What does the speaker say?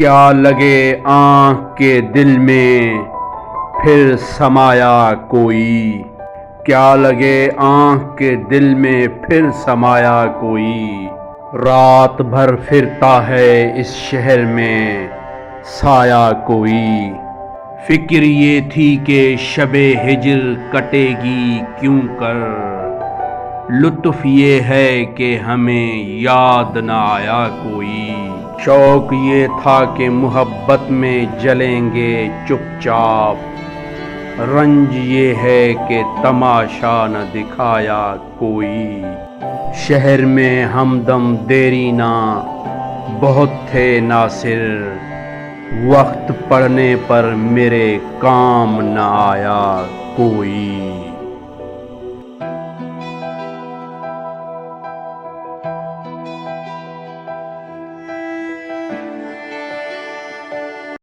کیا لگے آنکھ کے دل میں پھر سمایا کوئی، کیا لگے آنکھ کے دل میں پھر سمایا کوئی، رات بھر پھرتا ہے اس شہر میں سایہ کوئی، فکر یہ تھی کہ شب ہجر کٹے گی کیوں کر، لطف یہ ہے کہ ہمیں یاد نہ آیا کوئی، شوق یہ تھا کہ محبت میں جلیں گے چپ چاپ، رنج یہ ہے کہ تماشا نہ دکھایا کوئی، شہر میں ہمدم دیرینہ بہت تھے ناصر، وقت پڑنے پر میرے کام نہ آیا کوئی۔